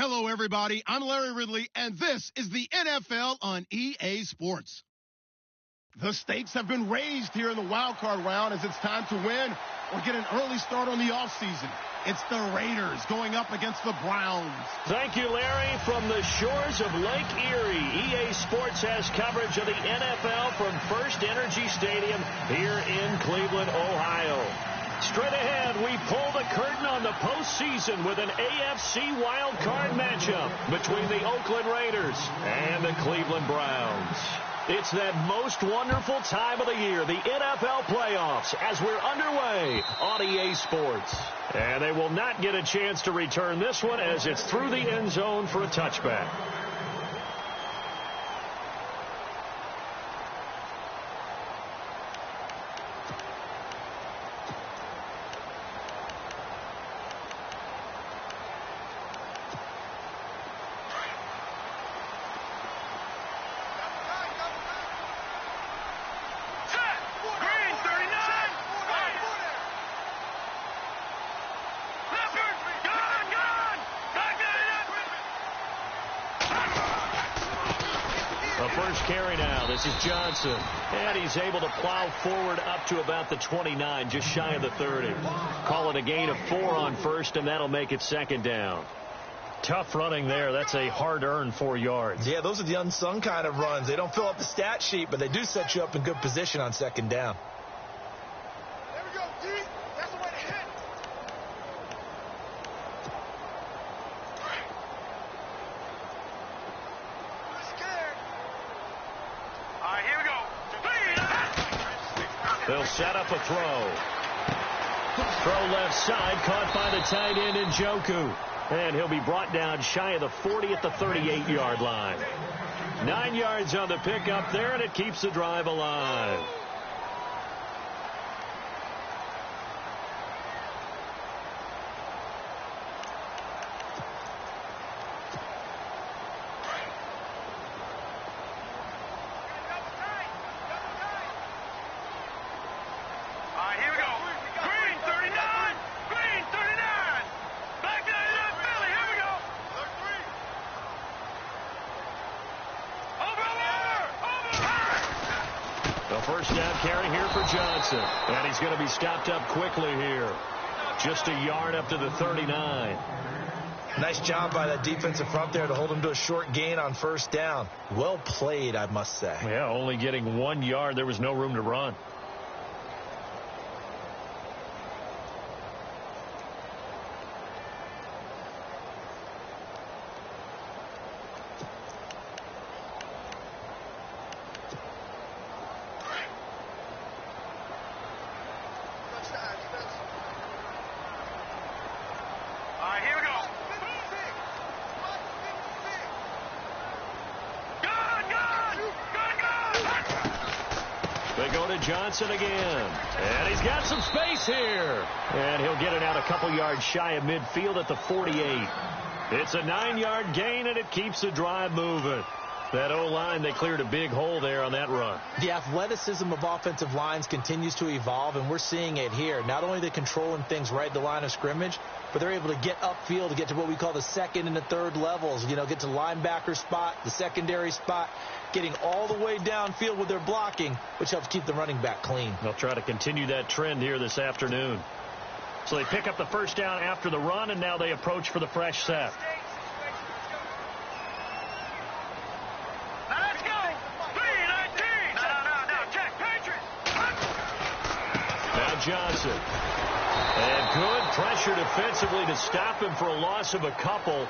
Hello, everybody. I'm Larry Ridley, and this is the NFL on EA Sports. The stakes have been raised here in the wild card round as it's time to win or get an early start on the offseason. It's the Raiders going up against the Browns. Thank you, Larry. From the shores of Lake Erie, EA Sports has coverage of the NFL from First Energy Stadium here in Cleveland, Ohio. Straight ahead, we pull the curtain on the postseason with an AFC wildcard matchup between the Oakland Raiders and the Cleveland Browns. It's that most wonderful time of the year, the NFL playoffs, as we're underway on EA Sports. And they will not get a chance to return this one as it's through the end zone for a touchback. Carry now. This is Johnson. And he's able to plow forward up to about the 29, just shy of the 30. Call it a gain of 4 on first, and that'll make it second down. Tough running there. That's a hard-earned 4 yards. Yeah, those are the unsung kind of runs. They don't fill up the stat sheet, but they do set you up in good position on second down. There we go, D. That's the way to hit. They'll set up a throw. Throw left side, caught by the tight end Njoku. And he'll be brought down shy of the 40 at the 38-yard line. 9 yards on the pickup there, and it keeps the drive alive. First down carry here for Johnson. And he's going to be stopped up quickly here. Just a yard up to the 39. Nice job by that defensive front there to hold him to a short gain on first down. Well played, I must say. Yeah, only getting 1 yard. There was no room to run. Johnson again. And he's got some space here. And he'll get it out a couple yards shy of midfield at the 48. It's a 9-yard gain, and it keeps the drive moving. That O-line, they cleared a big hole there on that run. The athleticism of offensive lines continues to evolve, and we're seeing it here. Not only are they controlling things right at the line of scrimmage, but they're able to get upfield to get to what we call the second and the third levels. You know, get to the linebacker spot, the secondary spot, getting all the way downfield with their blocking, which helps keep the running back clean. They'll try to continue that trend here this afternoon. So they pick up the first down after the run, and now they approach for the fresh set. Johnson. And good pressure defensively to stop him for a loss of a couple.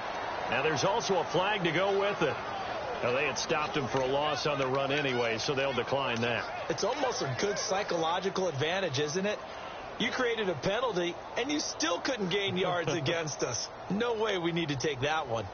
Now there's also a flag to go with it. Now they had stopped him for a loss on the run anyway, so they'll decline that. It's almost a good psychological advantage, isn't it? You created a penalty, and you still couldn't gain yards against us. No way we need to take that one.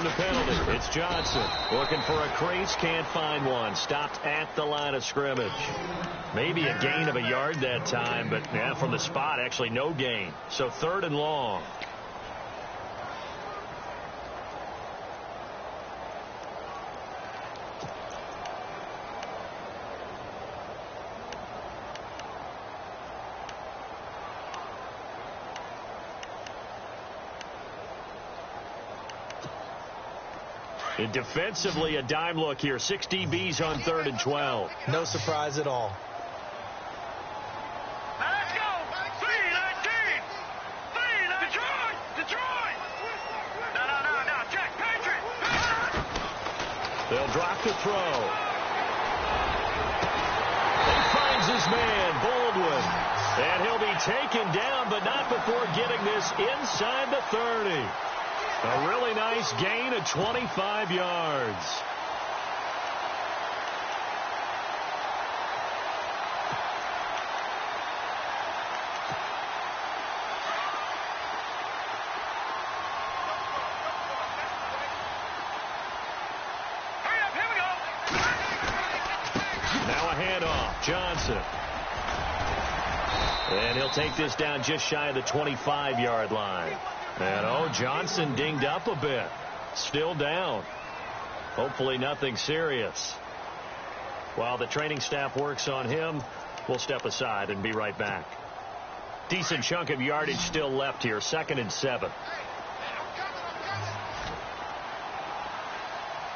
calling the penalty. It's Johnson looking for a crease, can't find one. Stopped at the line of scrimmage. Maybe a gain of a yard that time, but yeah, from the spot, actually no gain. So 3rd and long. And defensively, a dime look here. 6 DBs on 3rd and 12. No surprise at all. Let's go. 3-19. Detroit. Detroit. No. Jack Patrick. They'll drop the throw. He finds his man, Baldwin. And he'll be taken down, but not before getting this inside the 30. A really nice gain of 25 yards. Here we go. Now a handoff. Johnson. And he'll take this down just shy of the 25-yard line. And, Johnson dinged up a bit. Still down. Hopefully nothing serious. While the training staff works on him, we'll step aside and be right back. Decent chunk of yardage still left here. 2nd and 7. All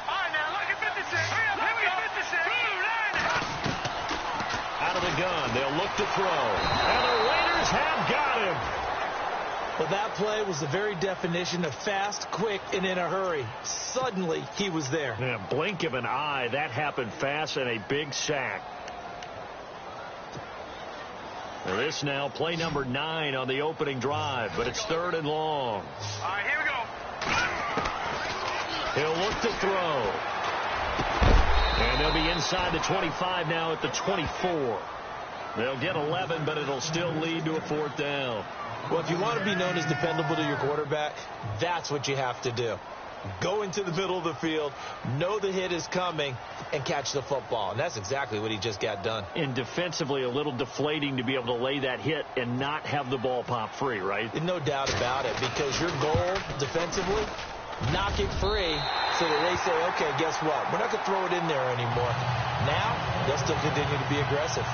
right, now look at 56. Here we go. 56. Out of the gun. They'll look to throw. And the Raiders have got him. Well, that play was the very definition of fast, quick, and in a hurry. Suddenly, he was there. Yeah, blink of an eye. That happened fast and a big sack. Now this now, play number 9 on the opening drive, but it's 3rd and long. All right, here we go. He'll look to throw. And they'll be inside the 25 now at the 24. They'll get 11, but it'll still lead to a 4th down. Well, if you want to be known as dependable to your quarterback, that's what you have to do. Go into the middle of the field, know the hit is coming, and catch the football. And that's exactly what he just got done. And defensively, a little deflating to be able to lay that hit and not have the ball pop free, right? No doubt about it, because your goal defensively, knock it free so that they say, okay, guess what? We're not going to throw it in there anymore. Now, they'll still continue to be aggressive.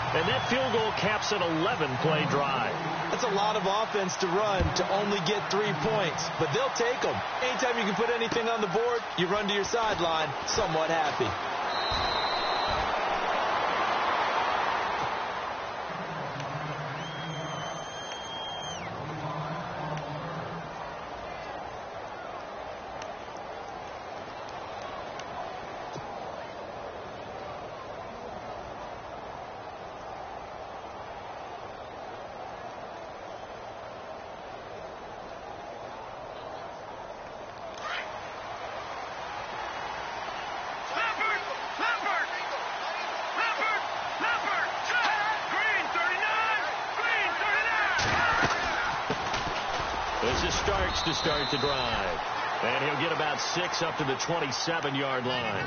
And that field goal caps an 11-play drive. That's a lot of offense to run to only get 3 points, but they'll take them. Anytime you can put anything on the board, you run to your sideline somewhat happy. To start the drive. And he'll get about 6 up to the 27-yard line.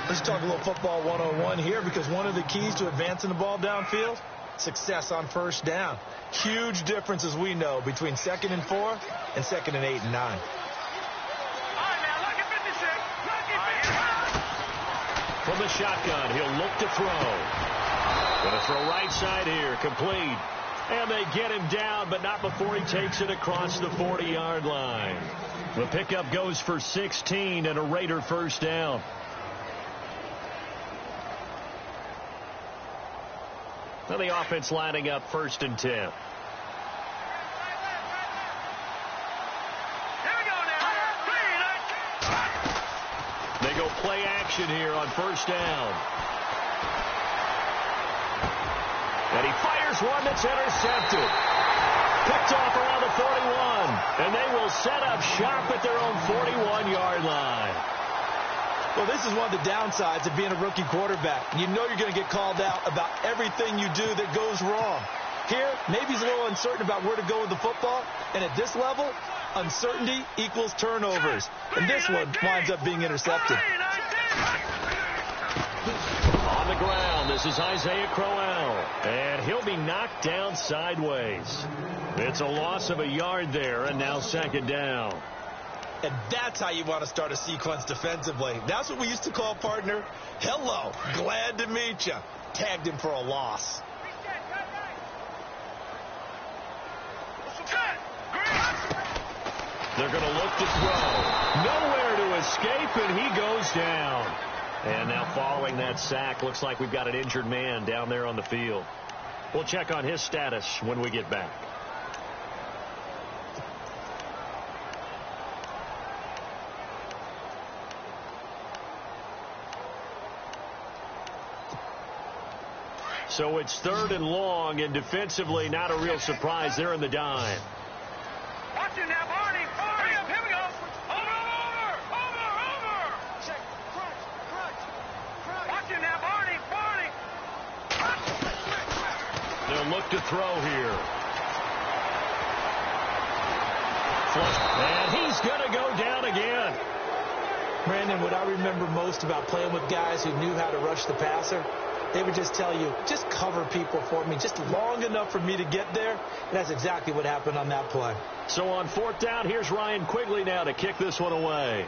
Let's talk a little football 101 here, because one of the keys to advancing the ball downfield, success on 1st down. Huge difference, as we know, between 2nd and 4 and 2nd and 8 and 9. All right, now look at 56. From the shotgun, he'll look to throw. Gonna throw right side here, complete. And they get him down, but not before he takes it across the 40-yard line. The pickup goes for 16 and a Raider 1st down. Now the offense lining up 1st and 10. Here we go now. They go play action here on 1st down. And he fires one that's intercepted. Picked off around the 41. And they will set up shop at their own 41-yard line. Well, this is one of the downsides of being a rookie quarterback. You know you're going to get called out about everything you do that goes wrong. Here, maybe he's a little uncertain about where to go with the football. And at this level, Uncertainty equals turnovers. And this one winds up being intercepted. On the ground, this is Isaiah Crowell. And he'll be knocked down sideways. It's a loss of a yard there, and now second down. And that's how you want to start a sequence defensively. That's what we used to call, partner, hello, glad to meet you. Tagged him for a loss. They're going to look to throw. Nowhere to escape, and he goes down. And now following that sack, looks like we've got an injured man down there on the field. We'll check on his status when we get back. So it's 3rd and long, and defensively not a real surprise. They're in the dime. Watch it now, Barney. Here we go. Over. Check. Crunch. Watch it now, Barney. They'll look to throw here. Flush. And he's going to go down again. Brandon, what I remember most about playing with guys who knew how to rush the passer, they would just tell you, just cover people for me, just long enough for me to get there. And that's exactly what happened on that play. So on 4th down, here's Ryan Quigley now to kick this one away.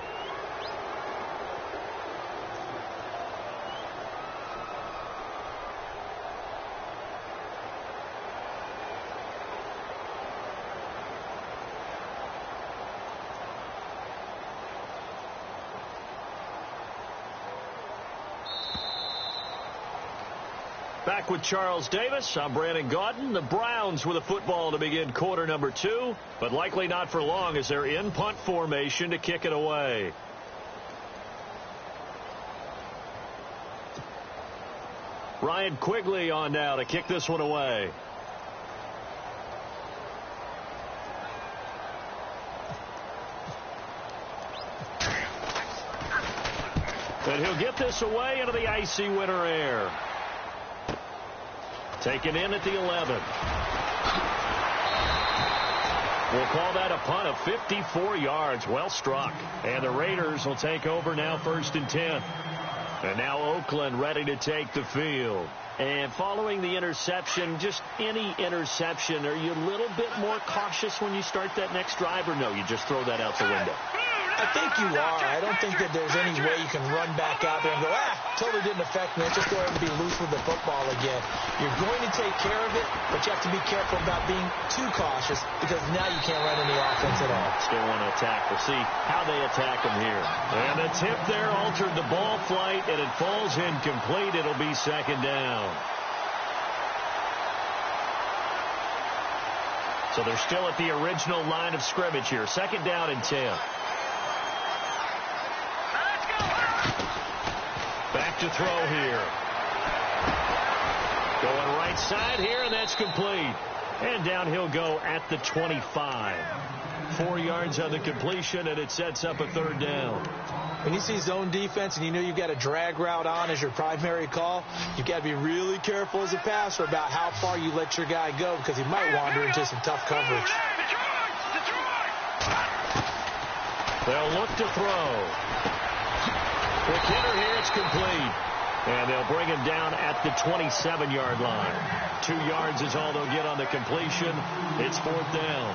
Back with Charles Davis. I'm Brandon Gaudin. The Browns with a football to begin quarter number 2, but likely not for long as they're in punt formation to kick it away. Ryan Quigley on now to kick this one away. And he'll get this away into the icy winter air. Taken in at the 11. We'll call that a punt of 54 yards. Well struck. And the Raiders will take over now 1st and 10. And now Oakland ready to take the field. And following the interception, just any interception, are you a little bit more cautious when you start that next drive, or no, you just throw that out the window? I think you are. I don't think that there's any way you can run back out there and go, totally didn't affect me. Let's just go ahead and be loose with the football again. You're going to take care of it, but you have to be careful about being too cautious because now you can't run any offense at all. Still want to attack. We'll see how they attack them here. And the tip there altered the ball flight, and it falls incomplete. It'll be 2nd down. So they're still at the original line of scrimmage here. 2nd down and 10. Back to throw here. Going right side here, and that's complete. And down he'll go at the 25. 4 yards on the completion, and it sets up a 3rd down. When you see zone defense and you know you've got a drag route on as your primary call, you've got to be really careful as a passer about how far you let your guy go because he might wander into some tough coverage. They'll look to throw. Quick hitter here, it's complete. And they'll bring him down at the 27-yard line. 2 yards is all they'll get on the completion. It's 4th down.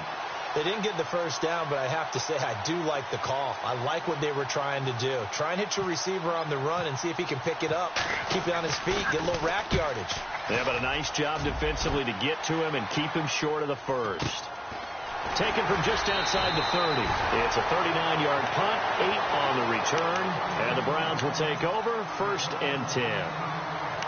They didn't get the first down, but I have to say I do like the call. I like what they were trying to do. Try and hit your receiver on the run and see if he can pick it up. Keep it on his feet, get a little rack yardage. Yeah, but a nice job defensively to get to him and keep him short of the first. Taken from just outside the 30. It's a 39-yard punt, 8 on the return, and the Browns will take over 1st and 10.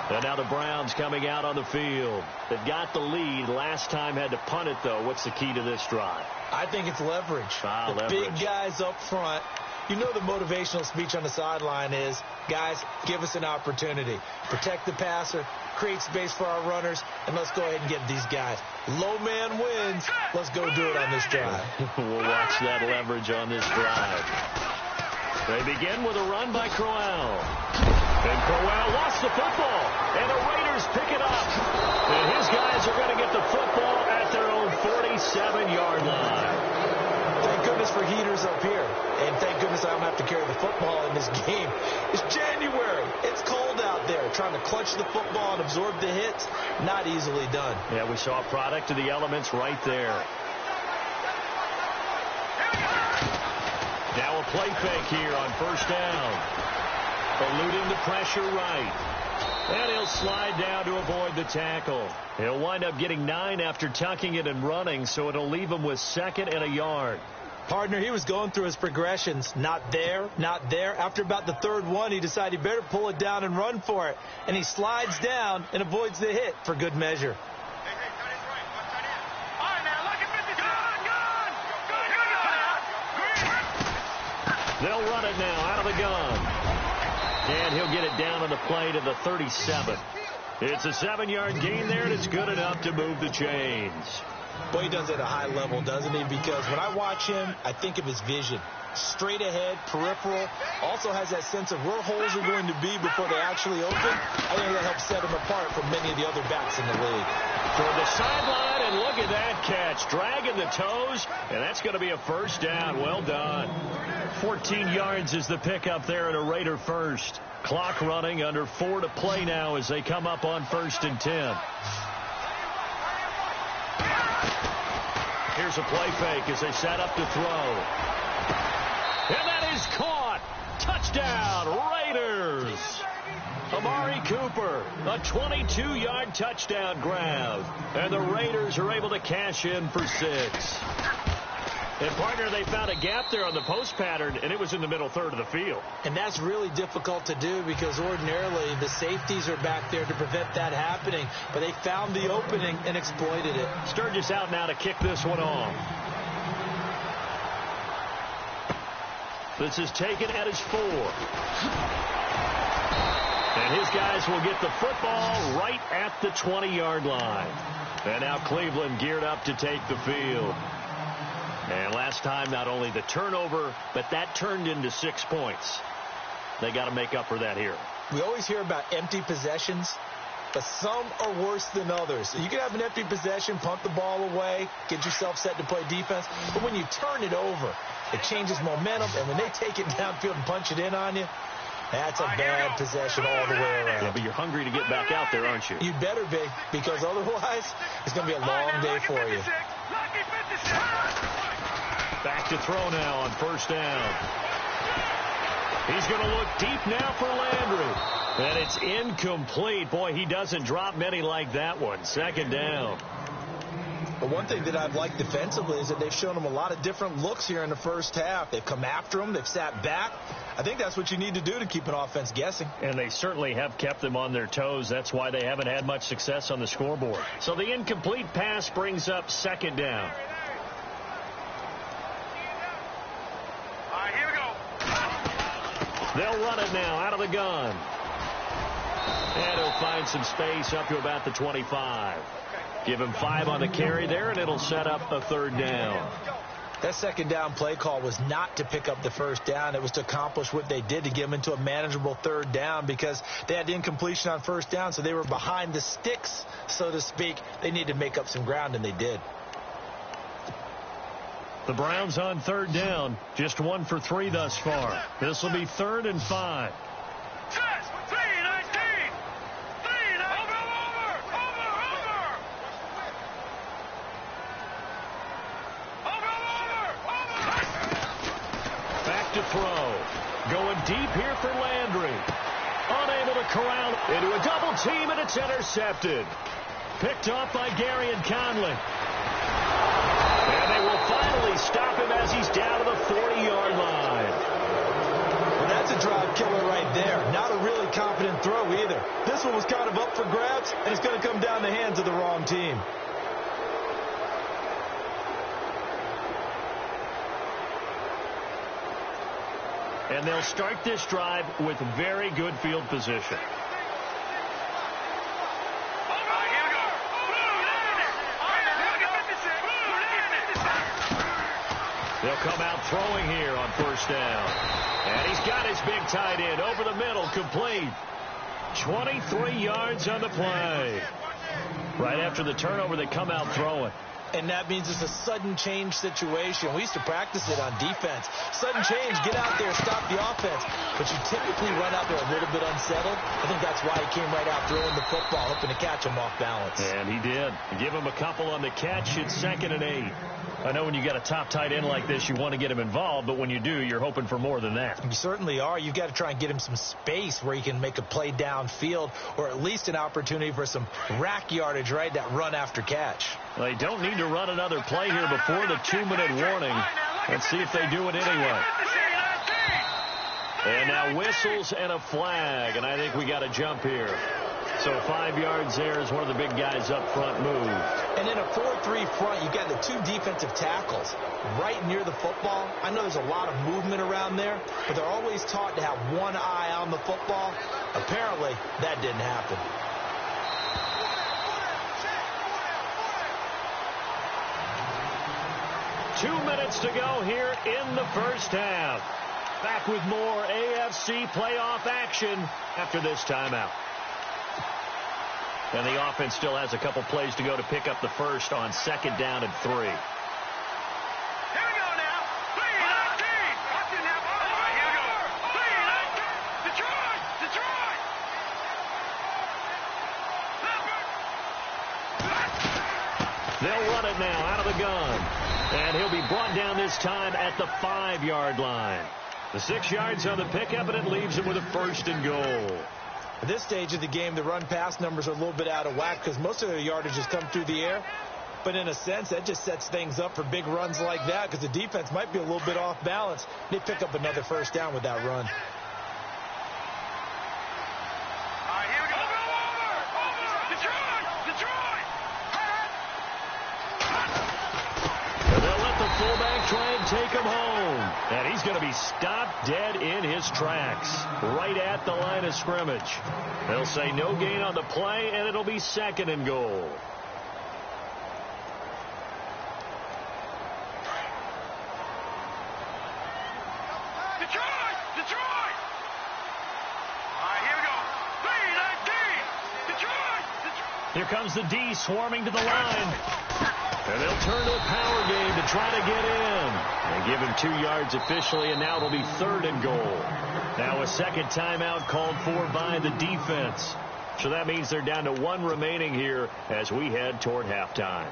And now the Browns coming out on the field. They've got the lead. Last time had to punt it, though. What's the key to this drive? I think it's leverage. Leverage. Big guys up front. You know the motivational speech on the sideline is, guys, give us an opportunity. Protect the passer, create space for our runners, and let's go ahead and get these guys. Low man wins. Let's go do it on this drive. We'll watch that leverage on this drive. They begin with a run by Crowell. And Crowell lost the football, and the Raiders pick it up. And his guys are going to get the football at their own 47-yard line. Thank goodness famous for heaters up here. And thank goodness I don't have to carry the football in this game. It's January. It's cold out there. Trying to clutch the football and absorb the hits, not easily done. Yeah, we saw a product of the elements right there. Now a play fake here on first down. Eluding the pressure right. And he'll slide down to avoid the tackle. He'll wind up getting 9 after tucking it and running, so it'll leave him with 2nd and a yard. Partner, he was going through his progressions. Not there, not there. After about the 3rd one, he decided he better pull it down and run for it. And he slides down and avoids the hit for good measure. They'll run it now out of the gun. And he'll get it down on the play to the 37. It's a 7-yard gain there, and it's good enough to move the chains. Boy, he does it at a high level, doesn't he? Because when I watch him, I think of his vision. Straight ahead, peripheral. Also has that sense of where holes are going to be before they actually open. I think that helps set him apart from many of the other backs in the league. Toward the sideline, and look at that catch. Dragging the toes, and that's going to be a first down. Well done. 14 yards is the pickup there at a Raider first. Clock running, under 4 to play now as they come up on 1st and 10. Here's a play fake as they set up to throw. And that is caught. Touchdown, Raiders. Amari Cooper, a 22-yard touchdown grab. And the Raiders are able to cash in for 6. And, partner, they found a gap there on the post pattern, and it was in the middle 3rd of the field. And that's really difficult to do because ordinarily the safeties are back there to prevent that happening. But they found the opening and exploited it. Sturgis out now to kick this one off. This is taken at his 4. And his guys will get the football right at the 20-yard line. And now Cleveland geared up to take the field. And last time, not only the turnover, but that turned into 6 points. They got to make up for that here. We always hear about empty possessions, but some are worse than others. You can have an empty possession, punt the ball away, get yourself set to play defense. But when you turn it over, it changes momentum. And when they take it downfield and punch it in on you, that's a bad possession all the way around. Yeah, but you're hungry to get back out there, aren't you? You better be, because otherwise it's going to be a long day for you. Back to throw now on first down. He's going to look deep now for Landry. And it's incomplete. Boy, he doesn't drop many like that one. 2nd down. But one thing that I've liked defensively is that they've shown him a lot of different looks here in the first half. They've come after him. They've sat back. I think that's what you need to do to keep an offense guessing. And they certainly have kept them on their toes. That's why they haven't had much success on the scoreboard. So the incomplete pass brings up 2nd down. Here we go. They'll run it now out of the gun. And he'll find some space up to about the 25. Give him 5 on the carry there, and it'll set up a 3rd down. That 2nd down play call was not to pick up the 1st down. It was to accomplish what they did, to get them into a manageable 3rd down, because they had the incompletion on 1st down, so they were behind the sticks, so to speak. They needed to make up some ground, and they did. The Browns on 3rd down. Just 1 for 3 thus far. This will be 3rd and 5. To throw. Going deep here for Landry. Unable to corral into a double team, and it's intercepted. Picked off by Gary and Conley. And they will finally stop him as he's down to the 40-yard line. Well, that's a drive killer right there. Not a really confident throw either. This one was kind of up for grabs, and it's going to come down the hands of the wrong team. And they'll start this drive with very good field position. They'll come out throwing here on 1st down. And he's got his big tight end over the middle, complete. 23 yards on the play. Right after the turnover, they come out throwing. And that means it's a sudden change situation. We used to practice it on defense. Sudden change, get out there, stop the offense. But you typically run out there a little bit unsettled. I think that's why he came right out throwing the football, hoping to catch him off balance. And he did. Give him a couple on the catch. It's 2nd and 8. I know when you got a top tight end like this, you want to get him involved, but when you do, you're hoping for more than that. You certainly are. You've got to try and get him some space where he can make a play downfield, or at least an opportunity for some rack yardage, right? That run after catch. They don't need to run another play here before the 2-minute warning. Let's see if they do it anyway. And now whistles and a flag, and I think we got a jump here. So 5 yards there as one of the big guys up front moved. And in a 4-3 front, you've got the 2 defensive tackles right near the football. I know there's a lot of movement around there, but they're always taught to have one eye on the football. Apparently, that didn't happen. Two minutes to go here in the first half. Back with more AFC playoff action after this timeout. And the offense still has a couple plays to go to pick up the first on 2nd down and 3. Here we go now. 3-19. Watch it now. All right, here we go. 3-19. Detroit. Detroit. They'll run it now out of the gun. And he'll be brought down this time at the 5-yard line. The 6 yards on the pickup, and it leaves him with a 1st and goal. At this stage of the game, the run-pass numbers are a little bit out of whack because most of their yardage has come through the air. But in a sense, that just sets things up for big runs like that because the defense might be a little bit off balance. They pick up another 1st down with that run. All right, here we go. Over. Detroit. Detroit. And they'll let the fullback try and take him home. And he's going to be stopped dead in his tracks right at the line of scrimmage. They'll say no gain on the play, and it'll be 2nd and goal. Detroit. Detroit. All right, here we go. 3-19. Detroit. Detroit. Here comes the D swarming to the line. And they'll turn to a power game to try to get in. They give him 2 yards officially, and now it'll be 3rd and goal. Now a 2nd timeout called for by the defense. So that means they're down to 1 remaining here as we head toward halftime.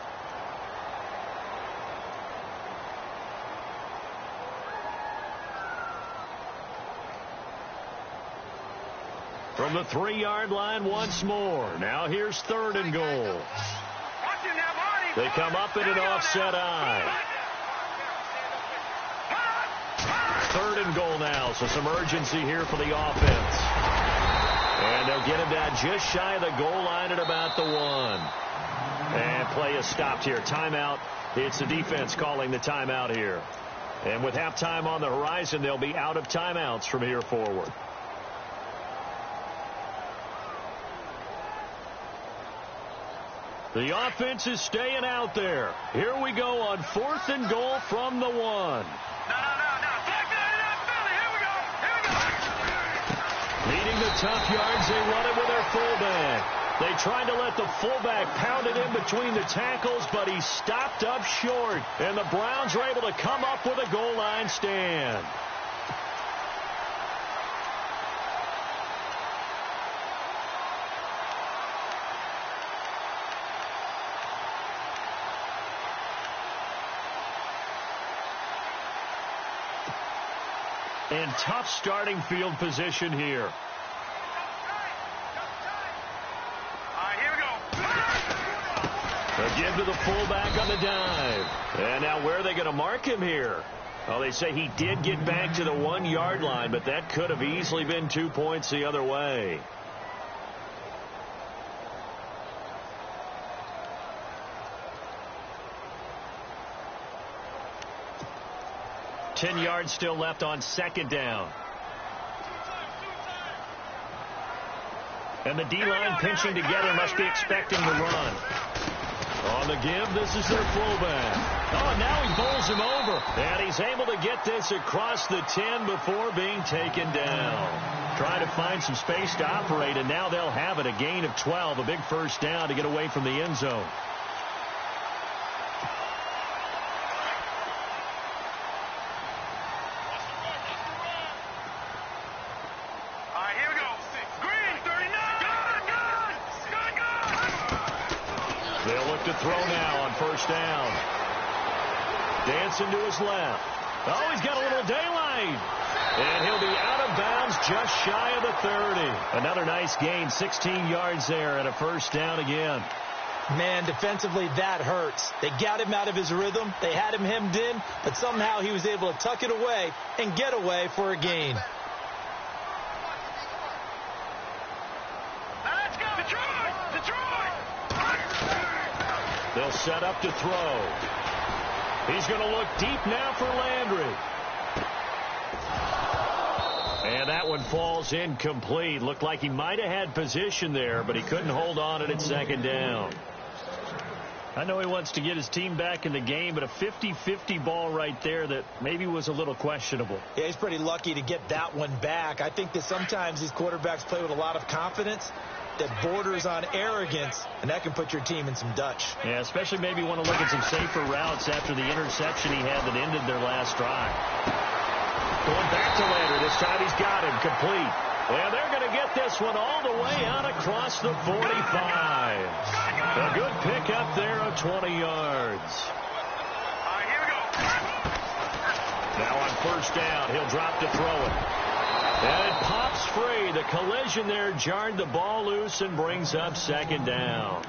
From the 3-yard line once more. Now here's 3rd and goal. They come up in an offset eye. 3rd and goal now, so some urgency here for the offense. And they'll get him down just shy of the goal line at about the 1. And play is stopped here. Timeout. It's the defense calling the timeout here. And with halftime on the horizon, they'll be out of timeouts from here forward. The offense is staying out there. Here we go on 4th and goal from the 1. No. Take that up, Philly. Here we go. Leading the tough yards, they run it with their fullback. They tried to let the fullback pound it in between the tackles, but he stopped up short. And the Browns are able to come up with a goal line stand. And tough starting field position here. All right, here we go. A give to the fullback on the dive. And now where are they going to mark him here? Well, they say he did get back to the 1-yard line, but that could have easily been 2 points the other way. $10 yards still left on 2nd down. And the D-line pinching together, must be expecting the run. On the give, this is their fullback. Oh, now he bowls him over. And he's able to get this across the 10 before being taken down. Trying to find some space to operate, and now they'll have it. A gain of 12, a big 1st down to get away from the end zone. look to throw now on first down. Dancing to his left. Oh, he's got a little daylight. And he'll be out of bounds just shy of the 30. Another nice gain, 16 yards there and a first down again. Man, defensively, that hurts. They got him out of his rhythm. They had him hemmed in, but somehow he was able to tuck it away and get away for a gain. Let's go. Detroit! They'll set up to throw. He's going to look deep now for Landry. And that one falls incomplete. Looked like he might have had position there, but he couldn't hold on at second down. I know he wants to get his team back in the game, but a 50-50 ball right there that maybe was a little questionable. Yeah, he's pretty lucky to get that one back. I think that sometimes these quarterbacks play with a lot of confidence that borders on arrogance, and that can put your team in some Dutch. Yeah, especially maybe want to look at some safer routes after the interception he had that ended their last drive. Going back to Landry. This time he's got him complete. Well, they're going to get this one all the way out across the 45. A good pickup there of 20 yards. All right, here we go. Now on first down, he'll drop to throw it. And it pops free. The collision there jarred the ball loose and brings up second down.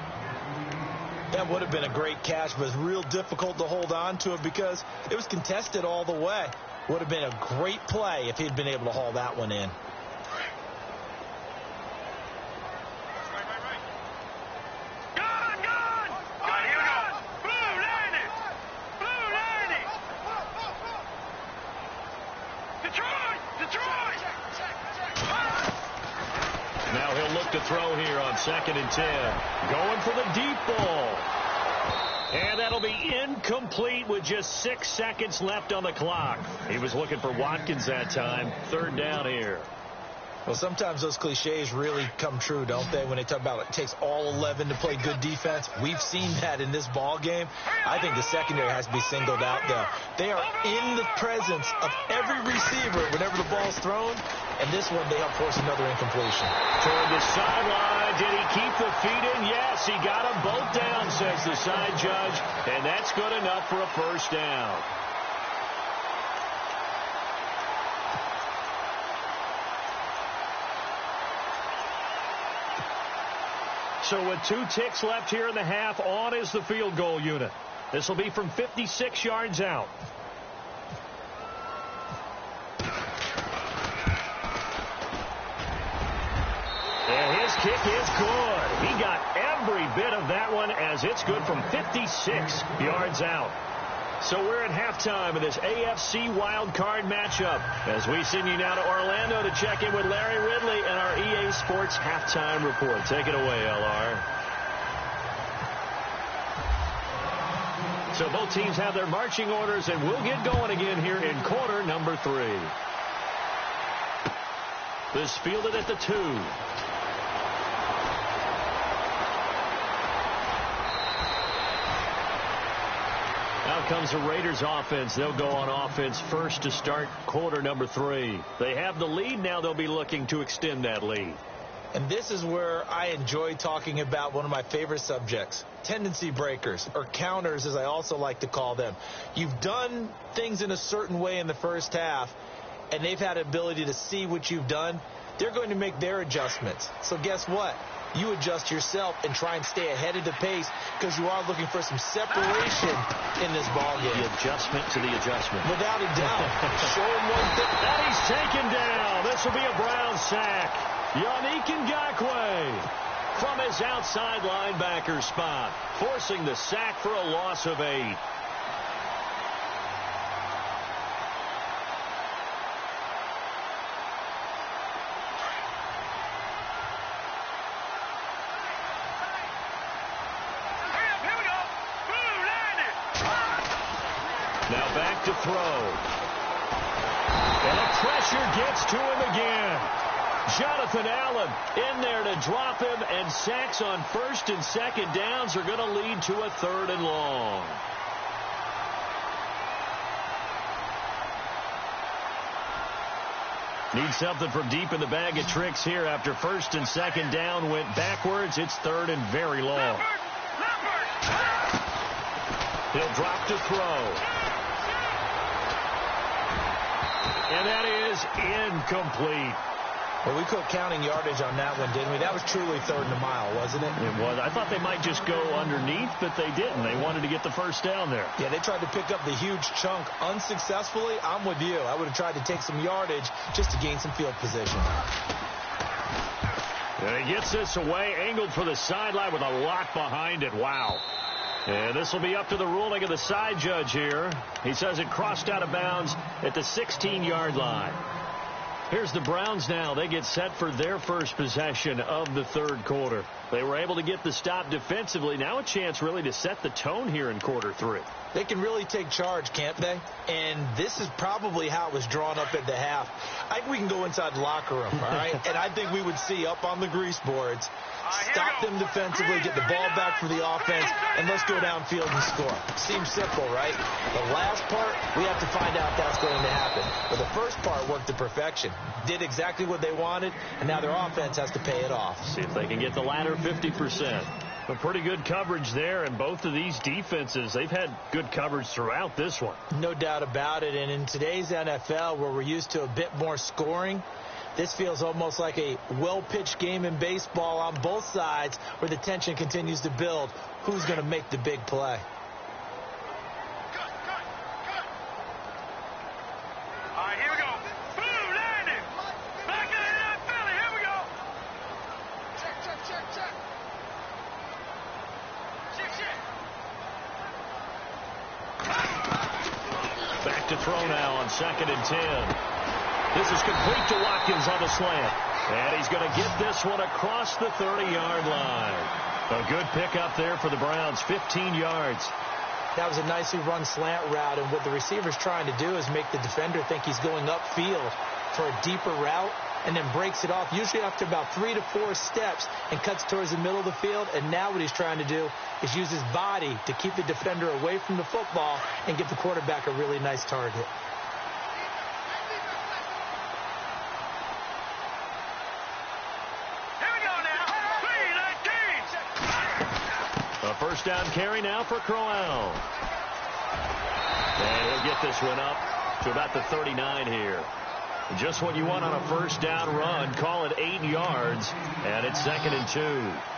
That would have been a great catch, but it's real difficult to hold on to it because it was contested all the way. Would have been a great play if he'd been able to haul that one in. Now he'll look to throw here on 2nd and 10. Going for the deep ball. And that'll be incomplete with just 6 seconds left on the clock. He was looking for Watkins that time. 3rd down here. Well, sometimes those cliches really come true, don't they? When they talk about it takes all 11 to play good defense. We've seen that in this ball game. I think the secondary has to be singled out, though. They are in the presence of every receiver whenever the ball's thrown. And this one, they help force another incompletion. Toward the sideline. Did he keep the feet in? Yes, he got them both down, says the side judge. And that's good enough for a first down. So with 2 ticks left here in the half, on is the field goal unit. This will be from 56 yards out. And his kick is good. He got every bit of that one as it's good from 56 yards out. So we're at halftime of this AFC wild card matchup as we send you now to Orlando to check in with Larry Ridley and our EA Sports halftime report. Take it away, LR. So both teams have their marching orders, and we'll get going again here in quarter number 3. This fielded at the 2. Out comes the Raiders offense. They'll go on offense first to start quarter number 3. They have the lead. Now they'll be looking to extend that lead. And this is where I enjoy talking about one of my favorite subjects, tendency breakers, or counters as I also like to call them. You've done things in a certain way in the first half, and they've had an ability to see what you've done. They're going to make their adjustments. So guess what? You adjust yourself and try and stay ahead of the pace because you are looking for some separation in this ball game. The adjustment to the adjustment. Without a doubt. Show him one thing. And he's taken down. This will be a Brown sack. Yannick Ngakoue from his outside linebacker spot, forcing the sack for a loss of 8. Now back to throw. And the pressure gets to him again. Jonathan Allen in there to drop him, and sacks on 1st and 2nd downs are going to lead to a 3rd and long. Need something from deep in the bag of tricks here after 1st and 2nd down went backwards. It's 3rd and very long. He'll drop to throw. And that is incomplete. Well, we quit counting yardage on that one, didn't we? That was truly 3rd and a mile, wasn't it? It was. I thought they might just go underneath, but they didn't. They wanted to get the first down there. Yeah, they tried to pick up the huge chunk unsuccessfully. I'm with you. I would have tried to take some yardage just to gain some field position. And he gets this away, angled for the sideline with a lot behind it. Wow. And this will be up to the ruling of the side judge here. He says it crossed out of bounds at the 16-yard line. Here's the Browns now. They get set for their first possession of the 3rd quarter. They were able to get the stop defensively. Now a chance really to set the tone here in quarter 3. They can really take charge, can't they? And this is probably how it was drawn up at the half. I think we can go inside the locker room, all right? And I think we would see up on the grease boards, stop them defensively, get the ball back for the offense, and let's go downfield and score. Seems simple, right? The last part, we have to find out that's going to happen. But the first part worked to perfection. Did exactly what they wanted, and now their offense has to pay it off. See if they can get the latter 50%. A pretty good coverage there, and both of these defenses, they've had good coverage throughout this one. No doubt about it, and in today's NFL, where we're used to a bit more scoring, this feels almost like a well-pitched game in baseball on both sides where the tension continues to build. Who's going to make the big play? All right, here we go. Boom, landing. Back in the Philly. Here we go. Check. Back to throw now on 2nd and 10. This is complete to Watkins on the slant. And he's going to get this one across the 30-yard line. A good pickup there for the Browns, 15 yards. That was a nicely run slant route, and what the receiver's trying to do is make the defender think he's going upfield for a deeper route and then breaks it off, usually after about 3 to 4 steps, and cuts towards the middle of the field. And now what he's trying to do is use his body to keep the defender away from the football and give the quarterback a really nice target. A first down carry now for Crowell. And he'll get this one up to about the 39 here. Just what you want on a first down run. Call it 8 yards, and it's 2nd and 2.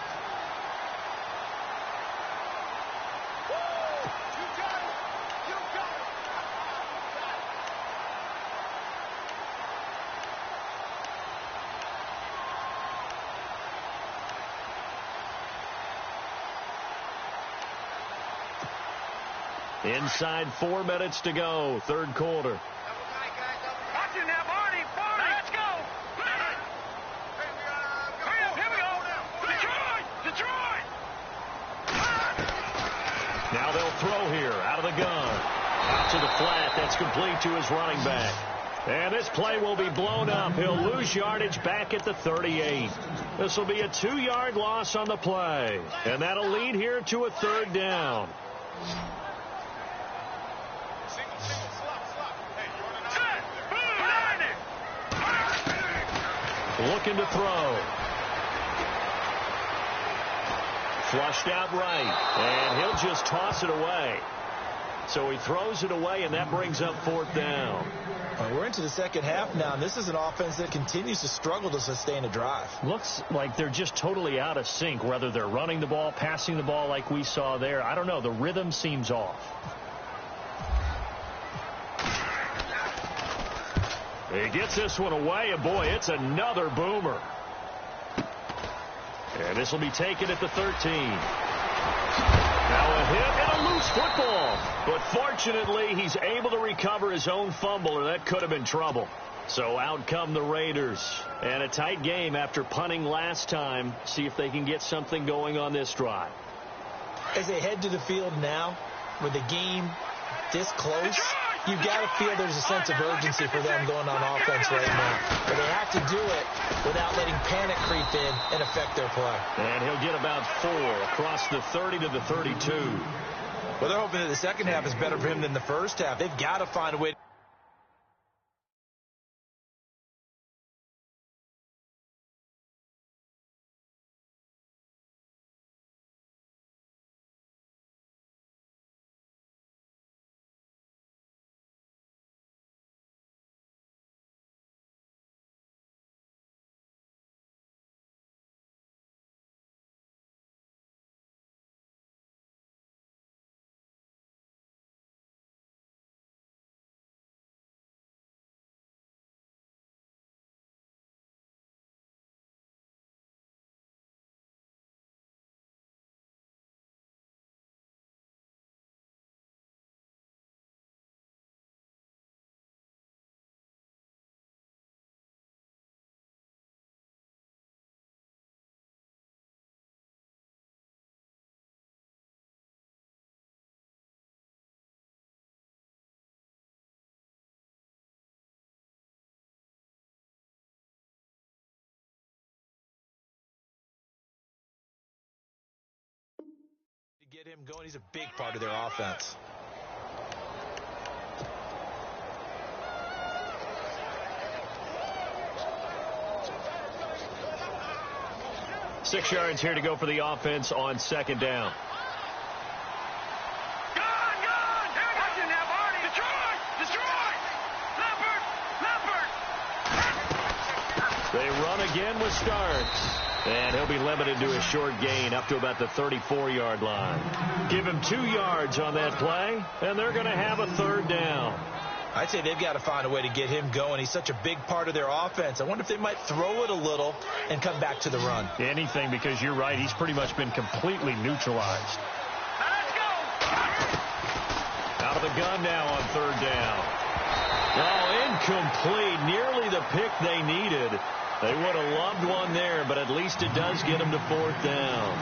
Inside 4 minutes to go, 3rd quarter. Watching now, Barney. Let's go. Here we go. Detroit. Now they'll throw here out of the gun. Out to the flat. That's complete to his running back. And this play will be blown up. He'll lose yardage back at the 38. This will be a 2-yard loss on the play. And that'll lead here to a 3rd down. Looking to throw. Flushed out right. And he'll just toss it away. So he throws it away, and that brings up 4th down. We're into the second half now, and this is an offense that continues to struggle to sustain a drive. Looks like they're just totally out of sync, whether they're running the ball, passing the ball like we saw there. I don't know. The rhythm seems off. He gets this one away, and boy, it's another boomer. And this will be taken at the 13. Now a hit and a loose football. But fortunately, he's able to recover his own fumble, or that could have been trouble. So out come the Raiders. And a tight game after punting last time. See if they can get something going on this drive. As they head to the field now, with the game this close, you've got to feel there's a sense of urgency for them going on offense right now. But they have to do it without letting panic creep in and affect their play. And he'll get about 4 across the 30 to the 32. Well, they're hoping that the second half is better for him than the first half. They've got to find a way get him going. He's a big part of their offense. 6 yards here to go for the offense on second down. They run again with Starks. And he'll be limited to a short gain up to about the 34-yard line. Give him 2 yards on that play, and they're going to have a third down. I'd say they've got to find a way to get him going. He's such a big part of their offense. I wonder if they might throw it a little and come back to the run. Anything, because you're right. He's pretty much been completely neutralized. Out of the gun now on third down. Oh, incomplete. Nearly the pick they needed. They would have loved one there, but at least it does get them to fourth down.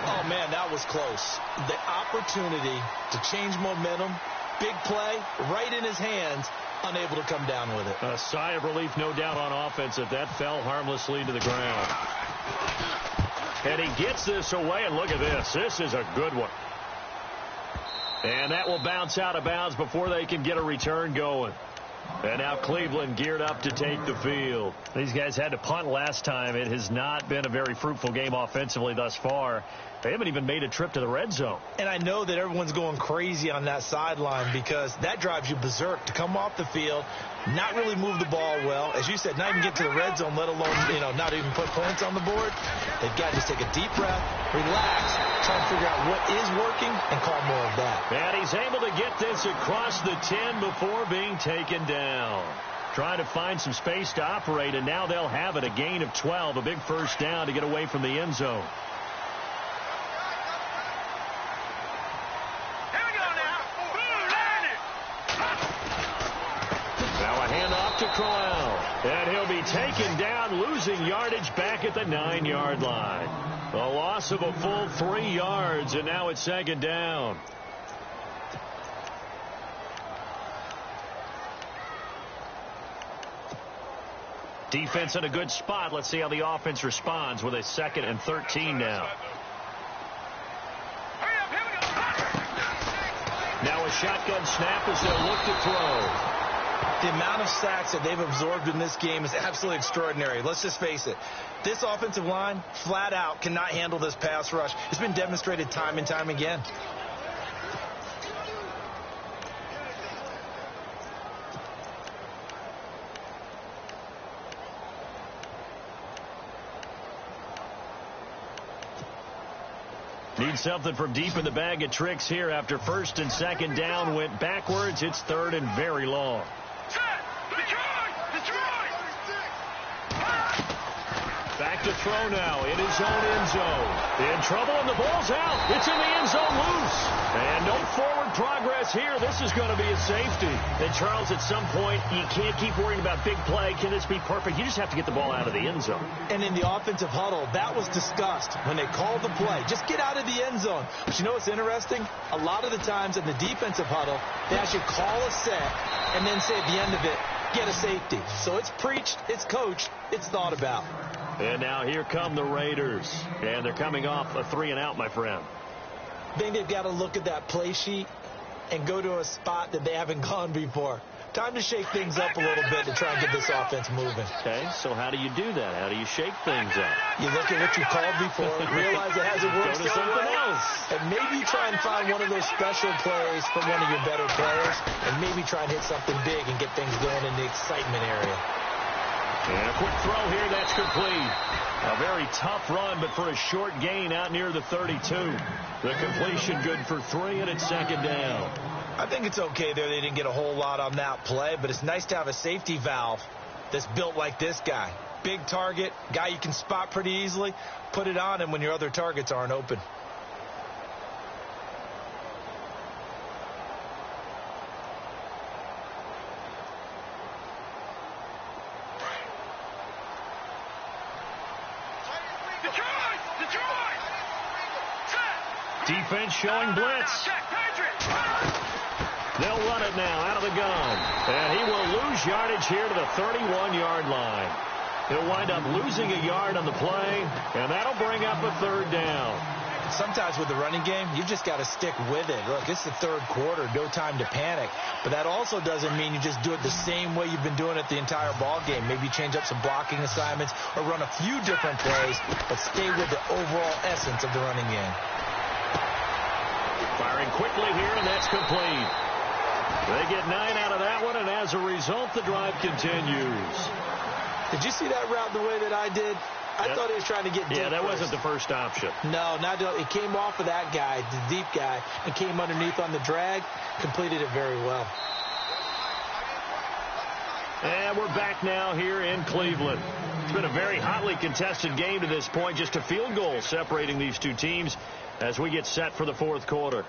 Oh, man, that was close. The opportunity to change momentum, big play, right in his hands, unable to come down with it. A sigh of relief, no doubt, on offense if that fell harmlessly to the ground. And he gets this away, and look at this. This is a good one. And that will bounce out of bounds before they can get a return going. And now Cleveland geared up to take the field. These guys had to punt last time. It has not been a very fruitful game offensively thus far. They haven't even made a trip to the red zone. And I know that everyone's going crazy on that sideline because that drives you berserk to come off the field, not really move the ball well. As you said, not even get to the red zone, let alone, not even put points on the board. They've got to just take a deep breath, relax, try and figure out what is working, and call more of that. And he's able to get this across the 10 before being taken down. Trying to find some space to operate, and now they'll have it. A gain of 12, a big first down to get away from the end zone. To Crowell, and he'll be taken down, losing yardage back at the 9-yard line. A loss of a full 3 yards, and now it's second down. Defense in a good spot. Let's see how the offense responds with a 2nd and 13 now. Now a shotgun snap as they'll look to throw. The amount of sacks that they've absorbed in this game is absolutely extraordinary. Let's just face it. This offensive line, flat out, cannot handle this pass rush. It's been demonstrated time and time again. Need something from deep in the bag of tricks here after 1st and 2nd down went backwards. It's 3rd and very long. Back to throw now in his own end zone. In trouble, and the ball's out. It's in the end zone loose. And no forward progress here. This is going to be a safety. And, Charles, at some point, you can't keep worrying about big play. Can this be perfect? You just have to get the ball out of the end zone. And in the offensive huddle, that was discussed when they called the play. Just get out of the end zone. But you know what's interesting? A lot of the times in the defensive huddle, they actually call a set and then say at the end of it, get a safety. So it's preached, it's coached, it's thought about. And now here come the Raiders. And they're coming off a 3-and-out, my friend. I think they've got to look at that play sheet and go to a spot that they haven't gone before. Time to shake things up a little bit to try and get this offense moving. Okay, so how do you do that? How do you shake things up? You look at what you called before, realize it hasn't worked Go to something else. And maybe try and find one of those special plays from one of your better players, and maybe try and hit something big and get things going in the excitement area. And a quick throw here, that's complete. A very tough run, but for a short gain out near the 32. The completion good for 3, and it's 2nd down. I think it's okay there. They didn't get a whole lot on that play, but it's nice to have a safety valve that's built like this guy. Big target, guy you can spot pretty easily. Put it on him when your other targets aren't open. Defense showing blitz. They'll run it now out of the gun. And he will lose yardage here to the 31-yard line. He'll wind up losing a yard on the play, and that'll bring up a 3rd down. Sometimes with the running game, you've just got to stick with it. Look, it's the third quarter, no time to panic. But that also doesn't mean you just do it the same way you've been doing it the entire ball game. Maybe change up some blocking assignments or run a few different plays, but stay with the overall essence of the running game. Firing quickly here, and that's complete. They get 9 out of that one, and as a result, the drive continues. Did you see that route the way that I did? I thought he was trying to get deep. Yeah, that first. wasn't the first option. No, it came off of that guy, the deep guy, and came underneath on the drag. Completed it very well. And we're back now here in Cleveland. It's been a very hotly contested game to this point. Just a field goal separating these two teams as we get set for the fourth quarter.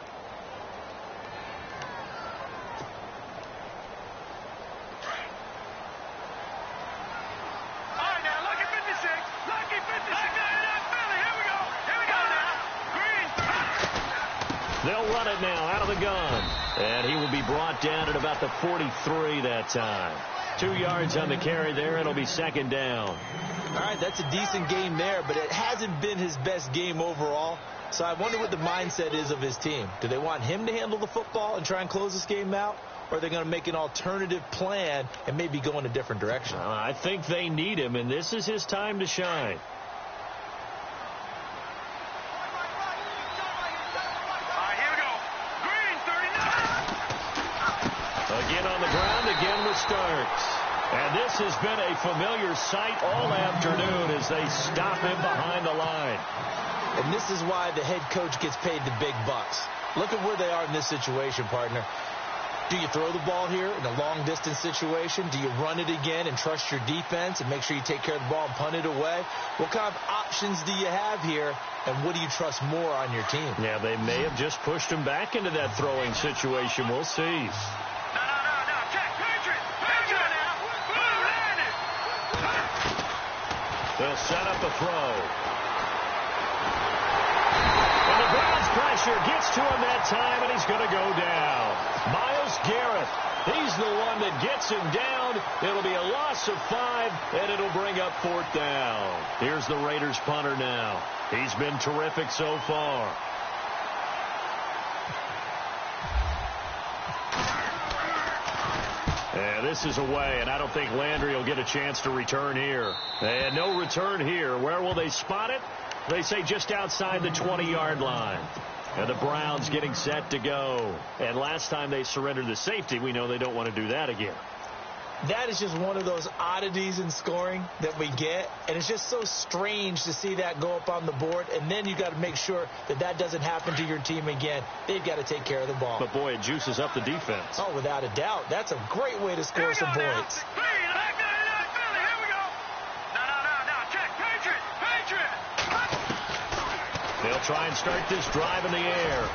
They'll run it now out of the gun. And he will be brought down at about the 43 that time. 2 yards on the carry there. It'll be second down. All right, that's a decent game there, but it hasn't been his best game overall. So I wonder what the mindset is of his team. Do they want him to handle the football and try and close this game out? Or are they going to make an alternative plan and maybe go in a different direction? I think they need him, and this is his time to shine. Again on the ground, again with Starks. And this has been a familiar sight all afternoon as they stop him behind the line. And this is why the head coach gets paid the big bucks. Look at where they are in this situation, partner. Do you throw the ball here in a long-distance situation? Do you run it again and trust your defense and make sure you take care of the ball and punt it away? What kind of options do you have here, and what do you trust more on your team? Yeah, they may have just pushed him back into that throwing situation. We'll see. They'll set up a throw. And the Browns pressure gets to him that time, and he's going to go down. Myles Garrett, he's the one that gets him down. It'll be a loss of 5, and it'll bring up fourth down. Here's the Raiders punter now. He's been terrific so far. And this is away, and I don't think Landry will get a chance to return here. And no return here. Where will they spot it? They say just outside the 20-yard line. And the Browns getting set to go. And last time they surrendered the safety, we know they don't want to do that again. That is just one of those oddities in scoring that we get. And it's just so strange to see that go up on the board. And then you got to make sure that that doesn't happen to your team again. They've got to take care of the ball. But, boy, it juices up the defense. Oh, without a doubt. That's a great way to score some points. They'll try and start this drive in the air.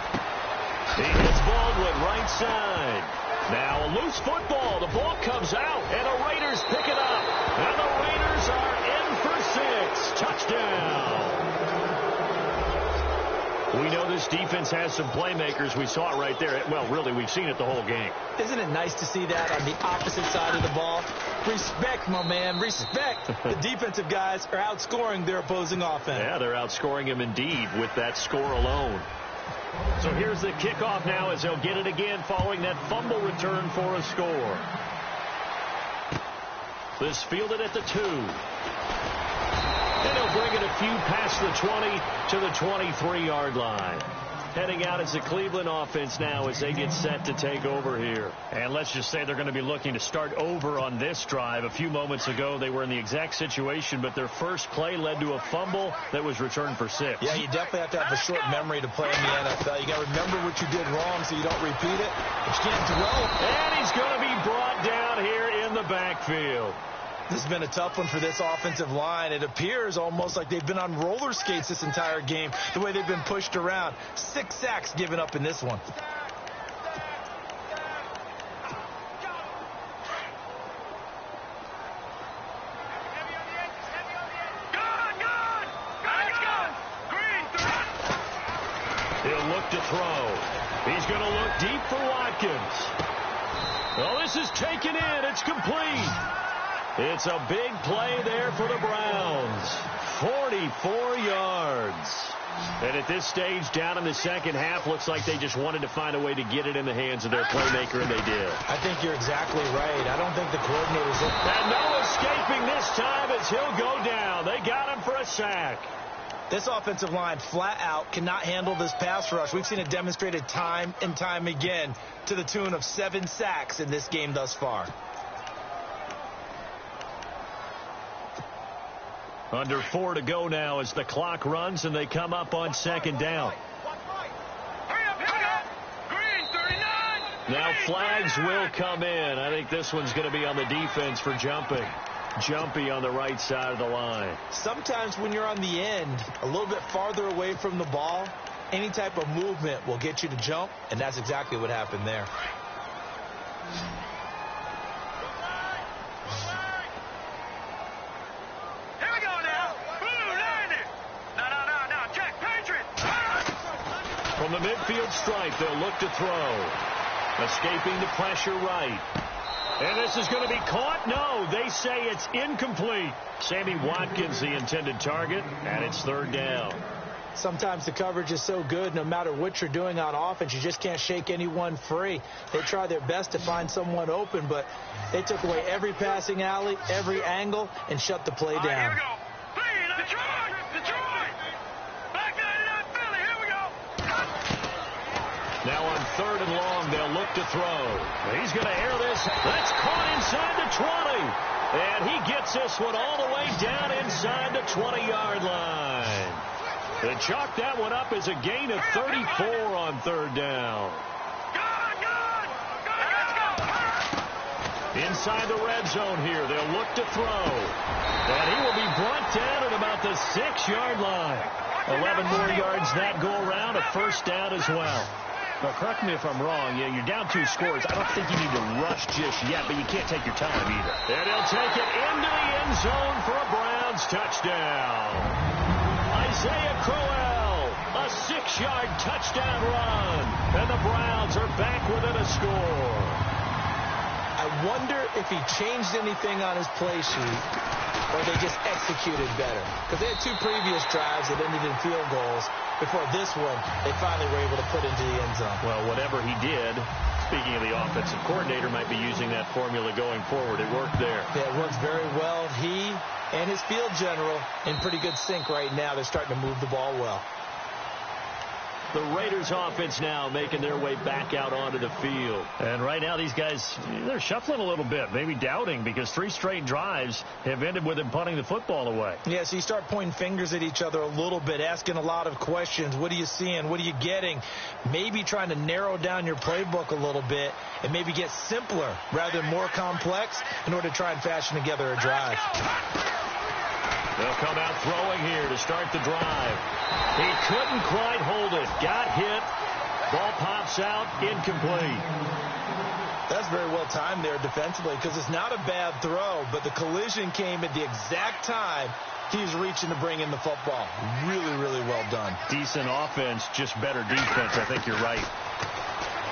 He hits Baldwin right side. Now a loose football. The ball comes out, and the Raiders pick it up. And the Raiders are in for 6. Touchdown. We know this defense has some playmakers. We saw it right there. Well, really, we've seen it the whole game. Isn't it nice to see that on the opposite side of the ball? Respect, my man, respect. The defensive guys are outscoring their opposing offense. Yeah, they're outscoring him indeed with that score alone. So here's the kickoff now as they'll get it again following that fumble return for a score. This fielded at the 2. And they'll bring it a few past the 20 to the 23-yard line. Heading out as the Cleveland offense now as they get set to take over here. And let's just say they're going to be looking to start over on this drive. A few moments ago, they were in the exact situation, but their first play led to a fumble that was returned for 6. Yeah, you definitely have to have a short memory to play in the NFL. You got to remember what you did wrong so you don't repeat it. But you can't dwell. And he's going to be brought down here in the backfield. This has been a tough one for this offensive line. It appears almost like they've been on roller skates this entire game, the way they've been pushed around. 6 sacks given up in this one. He'll look to throw. He's going to look deep for Watkins. Well, this is taken in. It's complete. It's a big play there for the Browns. 44 yards. And at this stage, down in the second half, looks like they just wanted to find a way to get it in the hands of their playmaker, and they did. I think you're exactly right. I don't think the coordinators... And no escaping this time as he'll go down. They got him for a sack. This offensive line flat out cannot handle this pass rush. We've seen it demonstrated time and time again to the tune of 7 sacks in this game thus far. Under 4 to go now as the clock runs and they come up on second down. Now flags will come in. I think this one's going to be on the defense for jumping. Jumpy on the right side of the line. Sometimes when you're on the end, a little bit farther away from the ball, any type of movement will get you to jump, and that's exactly what happened there. Here we go now. Blue landing. No. Check. Patriot. From the midfield stripe, they'll look to throw. Escaping the pressure right. And this is going to be caught. No, they say it's incomplete. Sammy Watkins, the intended target, and it's third down. Sometimes the coverage is so good, no matter what you're doing on offense, you just can't shake anyone free. They try their best to find someone open, but they took away every passing alley, every angle, and shut the play down. Here we go. Detroit. Back 99 Philly. Here we go. Now on third and long, they'll look to throw. He's going to air this. That's caught inside the 20. And he gets this one all the way down inside the 20-yard line. They chalk that one up as a gain of 34 on third down. Good. Inside the red zone here, they'll look to throw. And he will be brought down at about the 6-yard line. 11 more yards that go around, a first down as well. Now, correct me if I'm wrong. Yeah, you're down 2 scores. I don't think you need to rush just yet, but you can't take your time either. And he'll take it into the end zone for a Browns touchdown. Isaiah Crowell, a 6-yard touchdown run. And the Browns are back within a score. I wonder if he changed anything on his play sheet or they just executed better. Because they had 2 previous drives that ended in field goals. Before this one, they finally were able to put into the end zone. Well, whatever he did, speaking of the offensive coordinator, might be using that formula going forward. It worked there. Yeah, it works very well. He and his field general in pretty good sync right now. They're starting to move the ball well. The Raiders offense now making their way back out onto the field. And right now these guys, they're shuffling a little bit, maybe doubting, because 3 straight drives have ended with them punting the football away. Yeah, so you start pointing fingers at each other a little bit, asking a lot of questions. What are you seeing? What are you getting? Maybe trying to narrow down your playbook a little bit and maybe get simpler rather than more complex in order to try and fashion together a drive. They'll come out throwing here to start the drive. He couldn't quite hold it. Got hit. Ball pops out. Incomplete. That's very well timed there defensively because it's not a bad throw, but the collision came at the exact time he was reaching to bring in the football. Really, really well done. Decent offense, just better defense. I think you're right.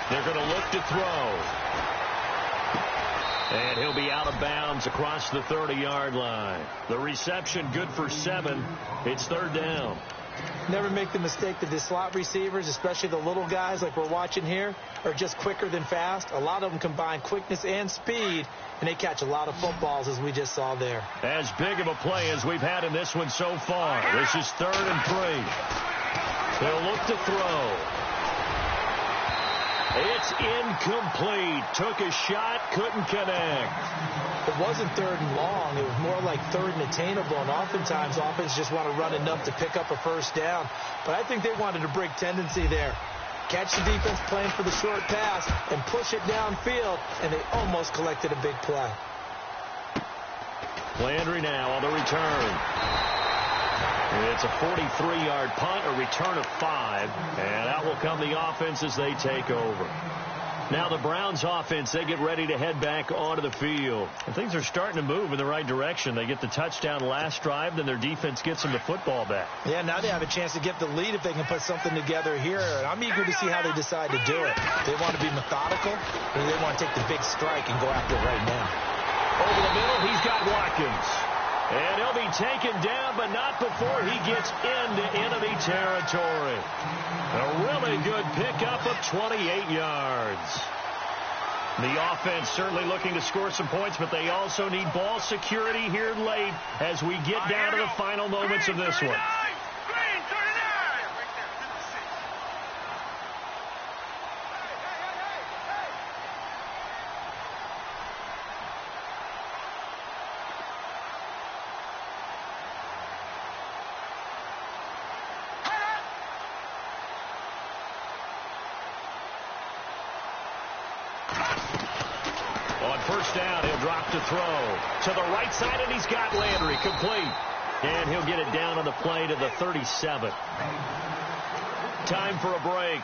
They're going to look to throw. And he'll be out of bounds across the 30-yard line. The reception good for 7. It's third down. Never make the mistake that the slot receivers, especially the little guys like we're watching here, are just quicker than fast. A lot of them combine quickness and speed, and they catch a lot of footballs, as we just saw there. As big of a play as we've had in this one so far. This is 3rd and 3. They'll look to throw. It's incomplete. Took a shot, couldn't connect. It wasn't 3rd and long. It was more like 3rd and attainable, and oftentimes offense just want to run enough to pick up a first down. But I think they wanted to break tendency there. Catch the defense playing for the short pass and push it downfield, and they almost collected a big play. Landry now on the return. It's a 43-yard punt, a return of 5, and out will come the offense as they take over. Now the Browns offense, they get ready to head back onto the field. And things are starting to move in the right direction. They get the touchdown last drive, then their defense gets them the football back. Yeah, now they have a chance to get the lead if they can put something together here. And I'm eager to see how they decide to do it. They want to be methodical, or they want to take the big strike and go after it right now. Over the middle, he's got Watkins. And he'll be taken down, but not before he gets into enemy territory. A really good pickup of 28 yards. The offense certainly looking to score some points, but they also need ball security here late as we get down to the final moments of this one. On first down, he'll drop to throw. To the right side, and he's got Landry complete. And he'll get it down on the play to the 37. Time for a break.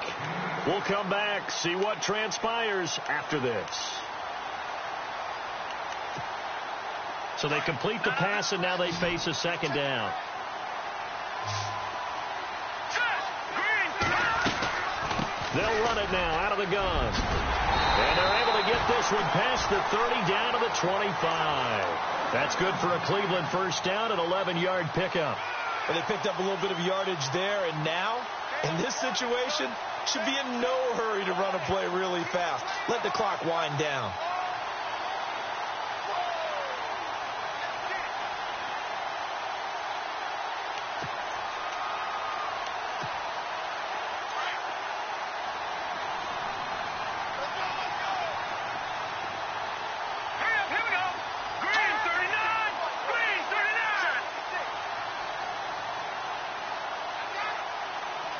We'll come back, see what transpires after this. So they complete the pass, and now they face a second down. They'll run it now out of the gun. And they're able to get this one past the 30 down to the 25. That's good for a Cleveland first down, an 11-yard pickup. And they picked up a little bit of yardage there, and now, in this situation, should be in no hurry to run a play really fast. Let the clock wind down.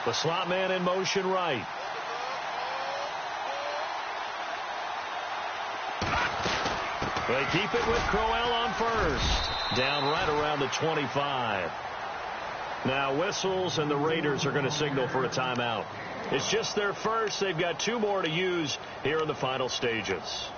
The slot man in motion right. They keep it with Crowell on first. Down right around the 25. Now whistles, and the Raiders are going to signal for a timeout. It's just their first. They've got 2 more to use here in the final stages.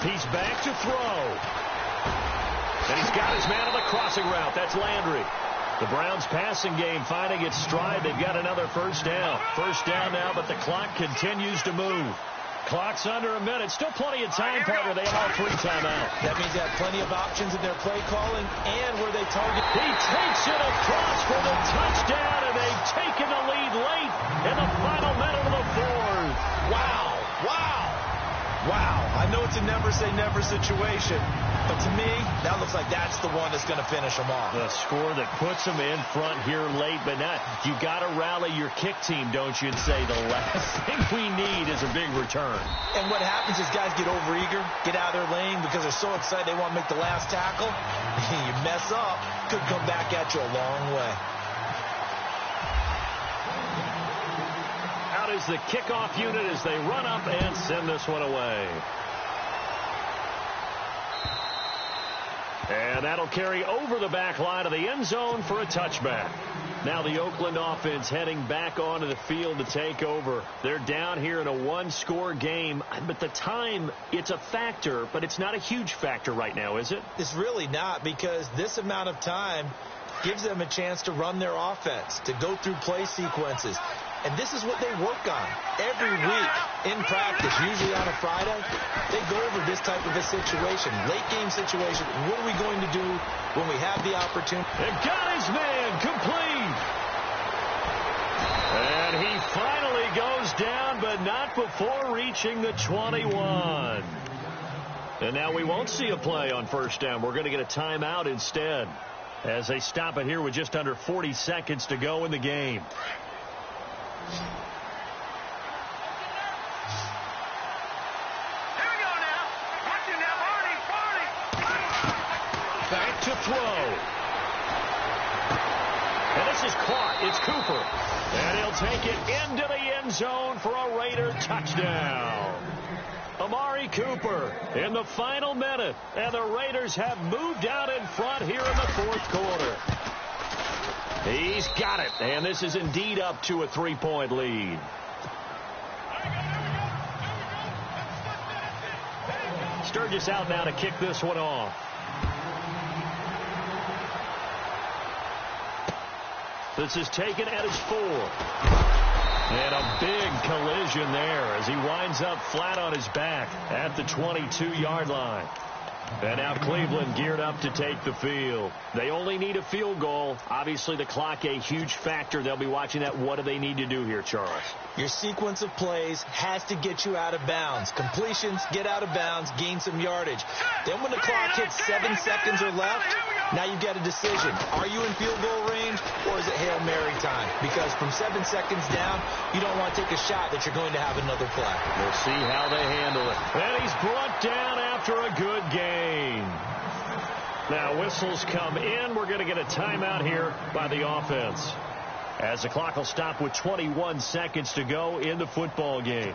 He's back to throw. And he's got his man on the crossing route. That's Landry. The Browns passing game finding its stride. They've got another first down. First down now, but the clock continues to move. Clock's under a minute. Still plenty of time, partner. They have all 3 timeouts. That means they have plenty of options in their play calling and where they target. He takes it across for the touchdown, and they've taken the lead late in the final minute of the 4th. Wow. Wow. Wow. I know it's a never-say-never situation, but to me, that looks like that's the one that's going to finish them off. The score that puts them in front here late, but not. You got to rally your kick team, don't you, and say the last thing we need is a big return. And what happens is guys get overeager, get out of their lane because they're so excited they want to make the last tackle. You mess up, could come back at you a long way. Out is the kickoff unit as they run up and send this one away. And that'll carry over the back line of the end zone for a touchback. Now the Oakland offense heading back onto the field to take over. They're down here in a 1-score game, but the time, it's a factor, but it's not a huge factor right now, is it? It's really not, because this amount of time gives them a chance to run their offense, to go through play sequences. And this is what they work on every week in practice, usually on a Friday. They go over this type of a situation, late-game situation. What are we going to do when we have the opportunity? And got his man complete. And he finally goes down, but not before reaching the 21. And now we won't see a play on first down. We're going to get a timeout instead as they stop it here with just under 40 seconds to go in the game. Here we go now. Watch it now, Barney. Back to throw. And this is caught. It's Cooper. And he'll take it into the end zone for a Raider touchdown. Amari Cooper in the final minute. And the Raiders have moved out in front here in the 4th quarter. He's got it, and this is indeed up to a 3-point lead. Sturgis out now to kick this one off. This is taken at his 4. And a big collision there as he winds up flat on his back at the 22-yard line. And now Cleveland geared up to take the field. They only need a field goal. Obviously, the clock a huge factor. They'll be watching that. What do they need to do here, Charles? Your sequence of plays has to get you out of bounds. Completions, get out of bounds, gain some yardage. Then when the clock hits 7 seconds or left, now you get a decision. Are you in field goal range or is it Hail Mary time? Because from 7 seconds down, you don't want to take a shot that you're going to have another play. We'll see how they handle it. And he's brought down after a good gain. Now whistles come in. We're going to get a timeout here by the offense, as the clock will stop with 21 seconds to go in the football game.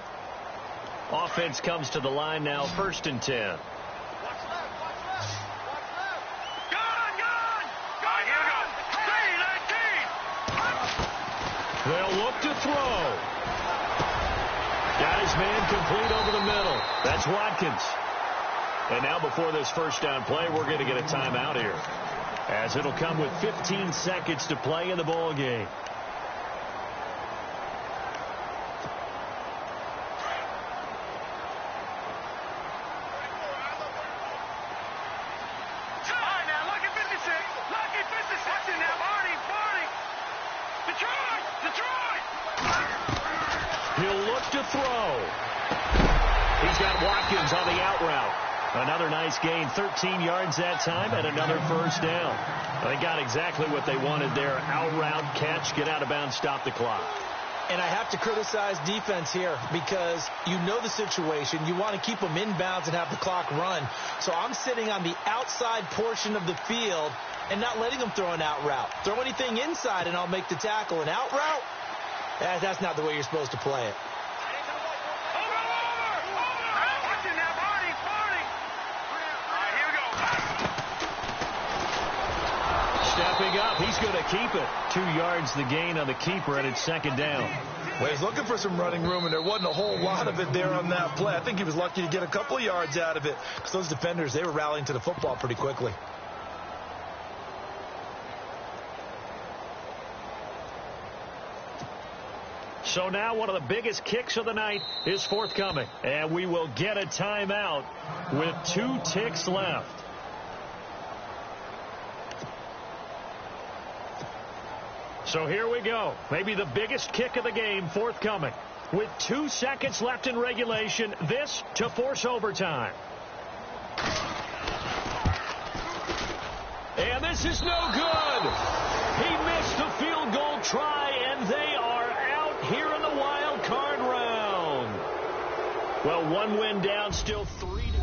Offense comes to the line now, 1st and 10. They'll look to throw. Got his man complete over the middle. That's Watkins. And now before this first down play, we're going to get a timeout here, as it'll come with 15 seconds to play in the ball game. He'll look to throw. He's got Watkins on the out route. Another nice gain, 13 yards that time, and another first down. They got exactly what they wanted there. Out route, catch, get out of bounds, stop the clock. And I have to criticize defense here because you know the situation. You want to keep them inbounds and have the clock run. So I'm sitting on the outside portion of the field and not letting them throw an out route. Throw anything inside and I'll make the tackle. An out route? That's not the way you're supposed to play it. Stepping up, he's going to keep it. 2 yards the gain on the keeper, and it's 2nd down. Well, he's looking for some running room, and there wasn't a whole lot of it there on that play. I think he was lucky to get a couple of yards out of it because those defenders, they were rallying to the football pretty quickly. So now one of the biggest kicks of the night is forthcoming, and we will get a timeout with 2 ticks left. So here we go. Maybe the biggest kick of the game forthcoming. With 2 seconds left in regulation, this to force overtime. And this is no good. He missed the field goal try, and they are out here in the wild card round. Well, 1 win down, still 3 to